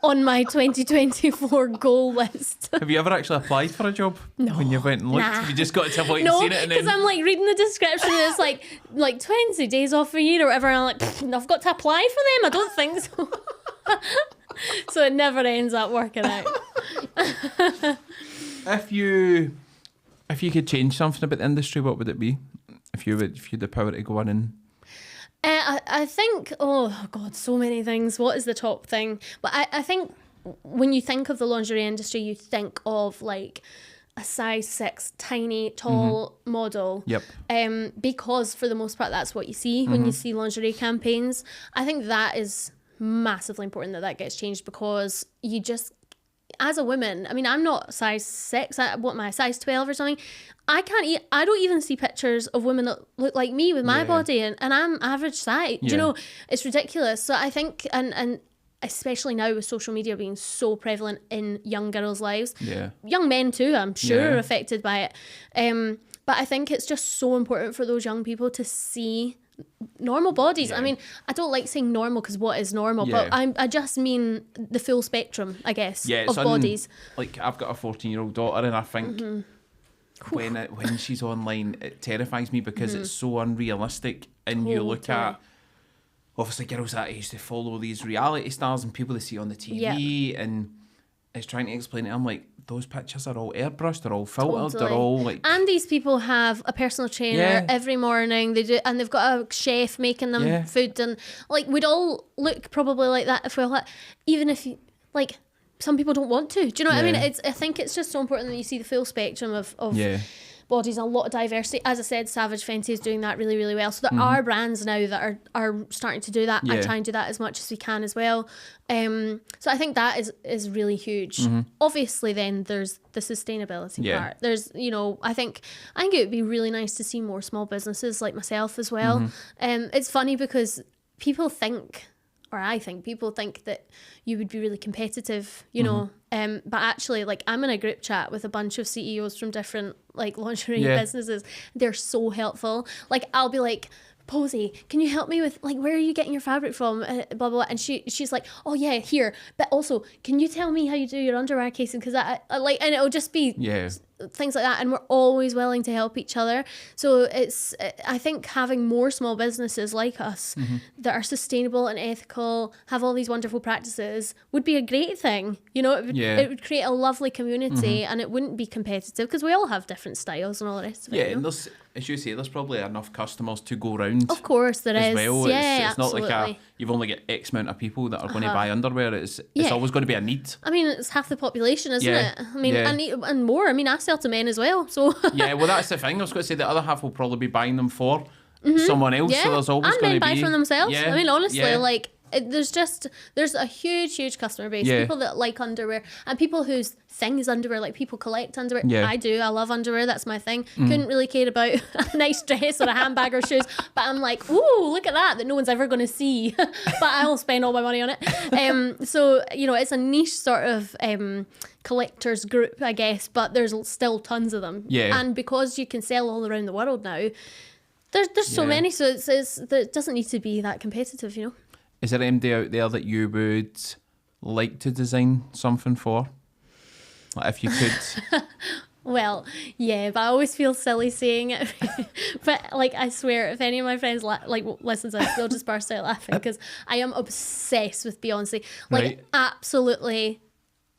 on my 2024 goal list. Have you ever actually applied for a job? No. When you went and looked? Nah. You just got to a point and seen it? No, because I'm like reading the description, and it's like 20 days off a year or whatever, and I'm like, I've got to apply for them? I don't think so. So it never ends up working out. If you could change something about the industry, what would it be? if you had the power to go in and... I think, oh God, so many things. What is the top thing? But I think when you think of the lingerie industry, you think of like a size 6, tiny, tall model. Yep. Because for the most part, that's what you see when you see lingerie campaigns. I think that is massively important that gets changed, because you just, as a woman, I mean, I'm not size 6, my size 12 or something. I don't even see pictures of women that look like me with my body, and I'm average size. Do you know, it's ridiculous. So I think, and especially now with social media being so prevalent in young girls' lives, young men too, I'm sure, are affected by it. But I think it's just so important for those young people to see normal bodies. I mean, I don't like saying normal, because what is normal? But I just mean the full spectrum, I guess, of bodies. Like, I've got a 14-year-old daughter, and I think when she's online, it terrifies me, because it's so unrealistic. And you look at, obviously, girls that age, they follow these reality stars and people they see on the TV, and it's trying to explain it. I'm like, those pictures are all airbrushed, they're all filtered, they're all like... And these people have a personal trainer every morning, they do, and they've got a chef making them food, and like, we'd all look probably like that if we all had, even if you, like, some people don't want to. Do you know what I mean? I think it's just so important that you see the full spectrum of bodies, and a lot of diversity. As I said, Savage Fenty is doing that really, really well. So there are brands now that are starting to do that. I try and do that as much as we can as well. So I think that is really huge. Obviously, then there's the sustainability part. There's, you know, I think it would be really nice to see more small businesses like myself as well. It's funny because I think people think that you would be really competitive, you know, but actually, like, I'm in a group chat with a bunch of CEOs from different, like, lingerie businesses. They're so helpful. Like, I'll be like, Posey, can you help me with, like, where are you getting your fabric from? Blah, blah, blah. And she's like, oh yeah, here. But also, can you tell me how you do your underwear casing? Because I like, and it'll just be things like that. And we're always willing to help each other. So I think having more small businesses like us that are sustainable and ethical, have all these wonderful practices, would be a great thing. You know, it would create a lovely community, and it wouldn't be competitive, because we all have different styles and all the rest of it. And there's, as you say, there's probably enough customers to go round. Of course there is. Well. Yeah, it's not like you've only got X amount of people that are going to buy underwear. It's always going to be a need. I mean, it's half the population, isn't it? I mean, and more. I mean, I sell to men as well, so... Well, that's the thing. I was going to say the other half will probably be buying them for someone else, so there's always going to be... And men buy from themselves. I mean, honestly, like... There's a huge customer base. People that like underwear, and people whose thing is underwear, like people collect underwear. I do. I love underwear. That's my thing. Couldn't really care about a nice dress or a handbag or shoes, but I'm like, ooh, look at that no one's ever going to see. But I'll spend all my money on it. So, you know, it's a niche sort of collectors group, I guess, but there's still tons of them. And because you can sell all around the world now, there's so many, so it doesn't need to be that competitive, you know. Is there anybody out there that you would like to design something for? Like, if you could? Well, yeah, but I always feel silly saying it. But, like, I swear, if any of my friends listen to this, they'll just burst out laughing, because I am obsessed with Beyonce. Like, absolutely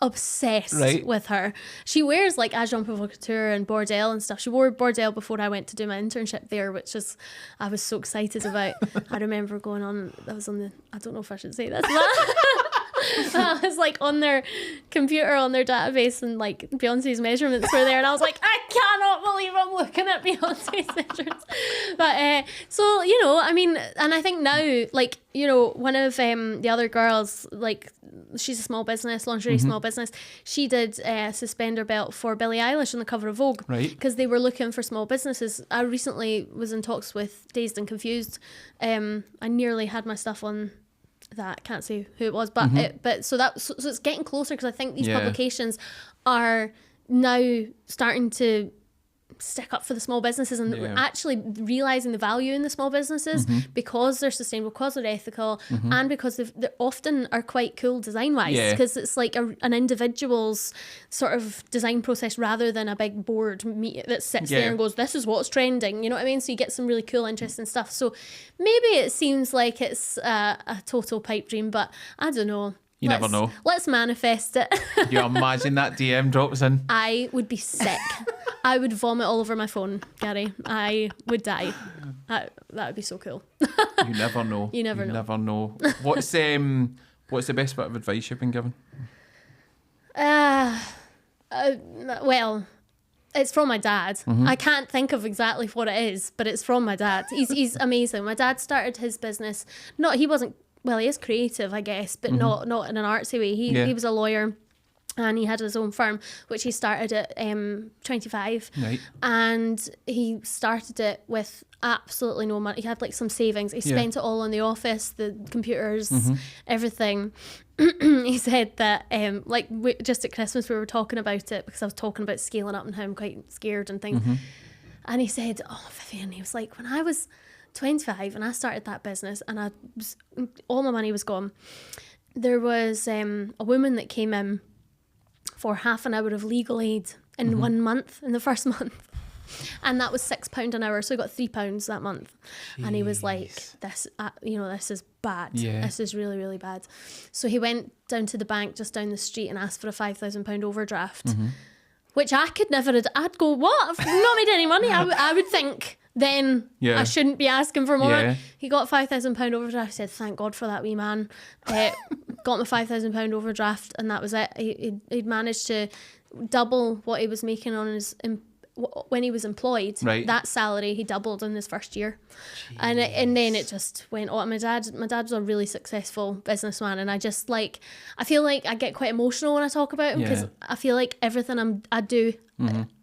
obsessed with her. She wears like Agent Provocateur and Bordel and stuff. She wore Bordel before I went to do my internship there, which is I was so excited about. I remember going on, I was on the, I don't know if I should say this, I was like on their computer, on their database, and like Beyonce's measurements were there, and I was like, I cannot believe I'm looking at Beyonce's measurements. But so, you know, I mean, and I think now, like, you know, one of the other girls, like, she's a small business, lingerie small business, she did a suspender belt for Billie Eilish on the cover of Vogue, because they were looking for small businesses. I recently was in talks with Dazed and Confused. I nearly had my stuff on that, can't say who it was, but so it's getting closer, because I think these publications are now starting to stick up for the small businesses, and actually realizing the value in the small businesses, because they're sustainable, because they're ethical, and because they often are quite cool design wise, because it's like an individual's sort of design process rather than a big board that sits there and goes, this is what's trending, you know what I mean? So you get some really cool, interesting stuff. So maybe it seems like it's a total pipe dream, but I don't know. Never know. Let's manifest it. You imagine that DM drops in? I would be sick. I would vomit all over my phone, Gary. I would die. That would be so cool. You never know. You never know. What's the best bit of advice you've been given? Well, it's from my dad. I can't think of exactly what it is, but it's from my dad. He's amazing. My dad started his business. He is creative, I guess, but not in an artsy way. He was a lawyer. And he had his own firm, which he started at 25. Right. And he started it with absolutely no money. He had like some savings. He spent it all on the office, the computers, everything. He said that, just at Christmas we were talking about it because I was talking about scaling up and how I'm quite scared and things. And he said, Vivienne, he was like, when I was 25 and I started that business and all my money was gone, there was a woman that came in for half an hour of legal aid in 1 month, in the first month. And that was £6 an hour. So he got £3 that month. Jeez. And he was like, this is bad. Yeah. This is really, really bad. So he went down to the bank just down the street and asked for a £5,000 overdraft, which I could never, I'd go, what? I've not made any money. I would think then I shouldn't be asking for more. Yeah. He got £5,000 overdraft. He said, thank God for that wee man. Got my £5,000 overdraft, and that was it. He'd managed to double what he was making on his when he was employed. Right. That salary he doubled in his first year. Jeez. And then it just went on. My dad was a really successful businessman, and I feel like I get quite emotional when I talk about him because I feel like everything I do.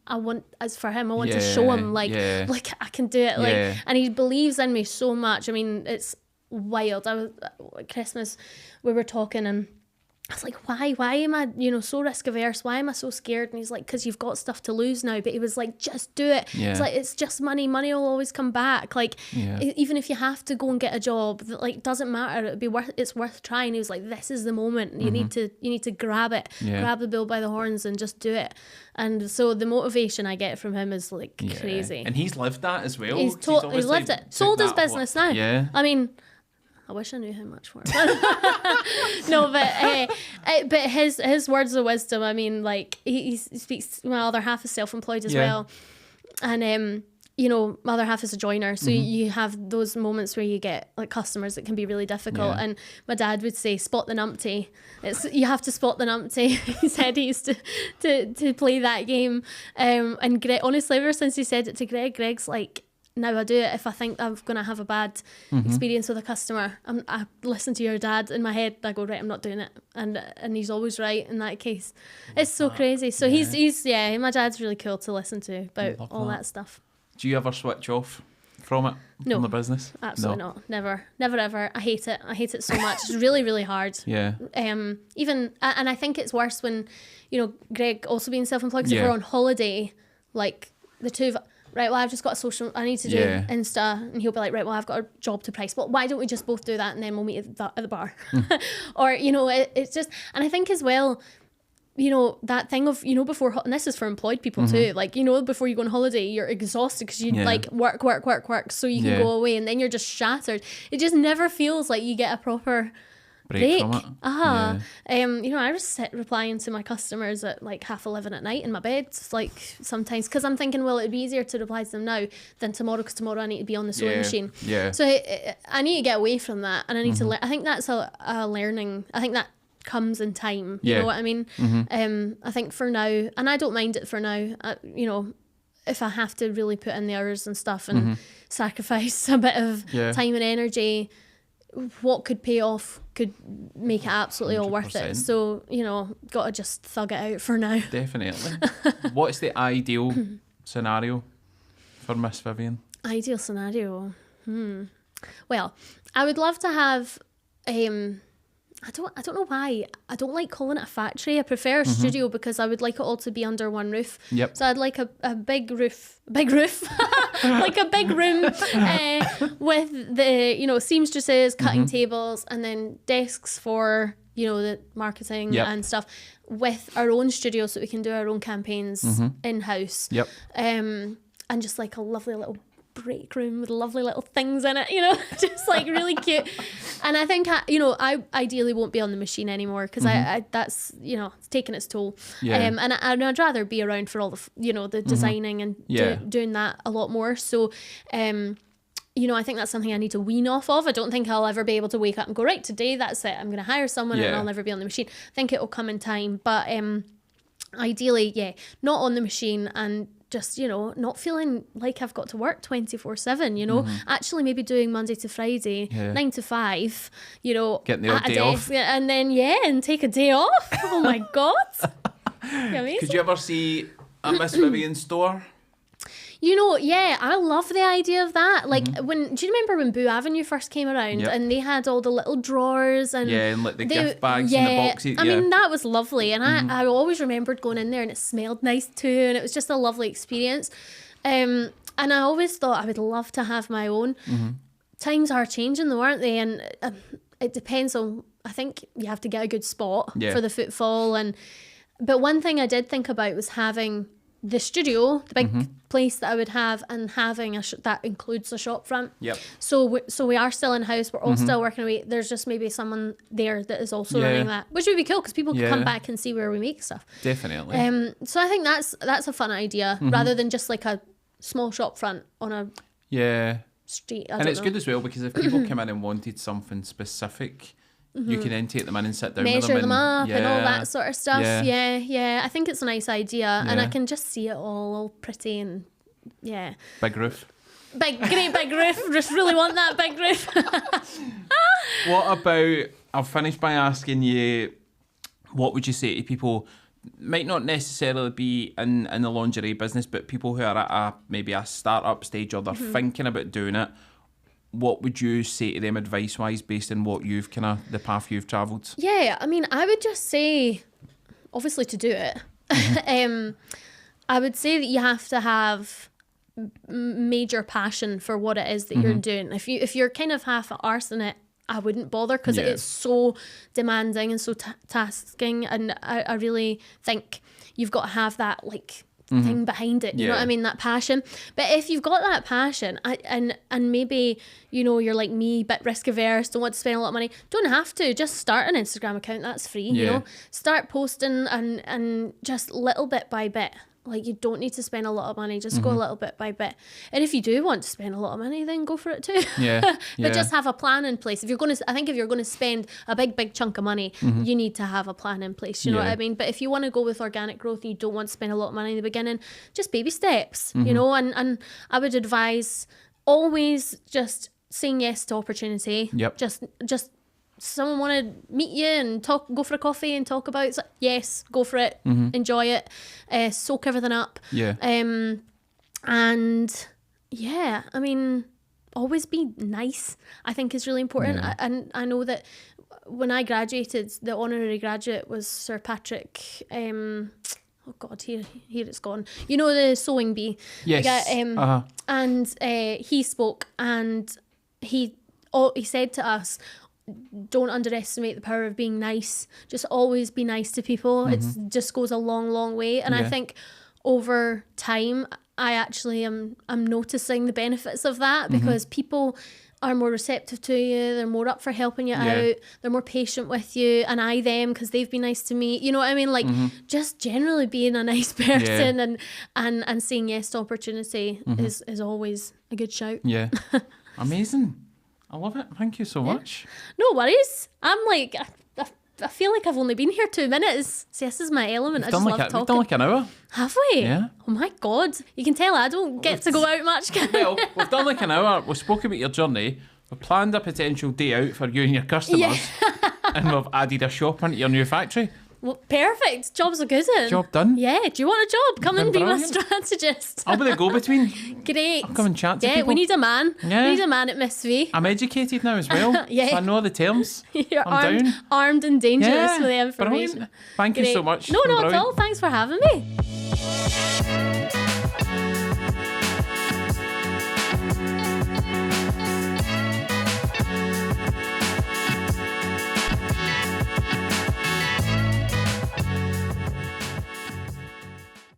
I want, as for him, I want to show him like I can do it. And he believes in me so much. I mean, it's wild. At Christmas we were talking and I was like, why am I, so risk averse? Why am I so scared? And he's like, because you've got stuff to lose now. But he was like, just do it. Yeah. It's like, it's just money. Money will always come back. Like, even if you have to go and get a job, like, doesn't matter. It's worth trying. He was like, this is the moment. You need to grab it, grab the bull by the horns and just do it. And so the motivation I get from him is like crazy. And he's lived that as well. He's lived it. Sold his business now. Yeah. I mean, I wish I knew how much more. No, but his words of wisdom, I mean, like, he speaks, my other half is self-employed as well. And, my other half is a joiner. So you have those moments where you get, like, customers that can be really difficult. Yeah. And my dad would say, spot the numpty. You have to spot the numpty. He said he used to play that game. And Greg, honestly, ever since he said it to Greg's like, now I do it if I think I'm going to have a bad experience with a customer. I listen to your dad in my head. I go, right, I'm not doing it. And he's always right in that case. It's so crazy. So he's my dad's really cool to listen to about all that stuff. Do you ever switch off from it? No. From the business? Absolutely not. Never ever. I hate it. I hate it so much. It's really, really hard. Yeah. Even, and I think it's worse when, Greg also being self-employed, because if we're on holiday, like the two of right, well, I've just got a social, I need to do Insta, and he'll be like, right, well, I've got a job to price. Well, why don't we just both do that and then we'll meet at the bar? Or, it's just, and I think as well, that thing of, before, and this is for employed people too, like, before you go on holiday, you're exhausted because you like work, so you can go away and then you're just shattered. It just never feels like you get a proper break. From it. I just replying to my customers at like 11:30 at night in my bed, like sometimes, because I'm thinking, well, it'd be easier to reply to them now than tomorrow, because tomorrow I need to be on the sewing machine. Yeah. So I need to get away from that, and I need to learn. I think that's a learning. I think that comes in time. You know what I mean? I think for now, and I don't mind it for now. If I have to really put in the hours and stuff and sacrifice a bit of time and energy, what could pay off could make it absolutely 100%. All worth it. So, got to just thug it out for now. Definitely. What's the ideal scenario for Miss Vivienne? Ideal scenario? Well, I would love to have... I don't know why. I don't like calling it a factory. I prefer a studio because I would like it all to be under one roof. Yep. So I'd like a big roof, like a big room with the, seamstresses, cutting tables, and then desks for, the marketing and stuff, with our own studio so we can do our own campaigns in-house. Yep. And just like a lovely little break room with lovely little things in it, you know, just like really cute. And I think, I ideally won't be on the machine anymore because I that's, it's taken its toll. Yeah. And I'd rather be around for all the, the designing and doing that a lot more. So, I think that's something I need to wean off of. I don't think I'll ever be able to wake up and go, right, today that's it. I'm going to hire someone and I'll never be on the machine. I think it will come in time. But ideally, not on the machine and just, not feeling like I've got to work 24/7, actually maybe doing Monday to Friday, 9 to 5, getting the odd day off. And then, and take a day off. Oh my God. Amazing. Could you ever see a Miss Vivienne store? I love the idea of that. Like, do you remember when Boo Avenue first came around and they had all the little drawers and like the gift bags and the boxes. I mean, that was lovely. And I always remembered going in there and it smelled nice too. And it was just a lovely experience. And I always thought I would love to have my own. Times are changing though, aren't they? And it depends on, I think you have to get a good spot for the footfall. But one thing I did think about was having the studio, the big place that I would have, and having that includes a shop front. Yep. So we are still in house. We're all still working away. There's just maybe someone there that is also running that, which would be cool because people can come back and see where we make stuff. Definitely. So I think that's a fun idea rather than just like a small shop front on a street. And it's good as well because if people come in and wanted something specific, you can then take them in and sit down with them. Measure them up and all that sort of stuff. Yeah. I think it's a nice idea and I can just see it all pretty and Big roof. Great big roof. Just really want that big roof. What about, I'll finish by asking you, what would you say to people, might not necessarily be in the lingerie business, but people who are at maybe a start-up stage or they're thinking about doing it, what would you say to them advice-wise based on what you've the path you've travelled? Yeah, I mean, I would just say, obviously to do it, I would say that you have to have major passion for what it is that you're doing. If you're kind of half arse in it, I wouldn't bother because it's so demanding and so tasking, and I really think you've got to have that like thing behind it, you know what I mean, that passion. But if you've got that passion and maybe you're like me, bit risk averse, don't want to spend a lot of money, don't have to, just start an Instagram account, that's free. Start posting and just little bit by bit. Like, you don't need to spend a lot of money, just go a little bit by bit. And if you do want to spend a lot of money, then go for it too. But just have a plan in place. If you're going to spend a big chunk of money, you need to have a plan in place, you know what I mean? But if you want to go with organic growth and you don't want to spend a lot of money in the beginning, just baby steps, and I would advise always just saying yes to opportunity. Just someone want to meet you and go for a coffee and talk about it, yes, go for it, enjoy it, soak everything up, and I mean, always be nice, I think is really important. And I know that when I graduated, the honorary graduate was Sir Patrick, oh God, here it's gone, the sewing bee, and he spoke and he said to us, don't underestimate the power of being nice. Just always be nice to people. It just goes a long way. And I think over time, I actually am noticing the benefits of that because people are more receptive to you. They're more up for helping you out. They're more patient with you, and I them because they've been nice to me. You know what I mean? Like just generally being a nice person and saying yes to opportunity is always a good shout. Yeah, amazing. I love it. Thank you so much. No worries. I'm like, I feel like I've only been here 2 minutes. See, this is my element. I just love talking. We've done like an hour. Have we? Yeah. Oh my God. You can tell I don't get to go out much. Well, we've done like an hour. We've spoken about your journey. We've planned a potential day out for you and your customers. And we've added a shop into your new factory. Well, perfect. Job's a good one. Job done. Yeah. Do you want a job? Come and be my strategist. I'll be the go-between. Great. I'll come and chat to people. Yeah, we need a man. Yeah. We need a man at Miss V. I'm educated now as well. So I know the terms. You're I'm down. Armed and dangerous with the information. Brilliant. Thank you so much. No, not at all. Thanks for having me.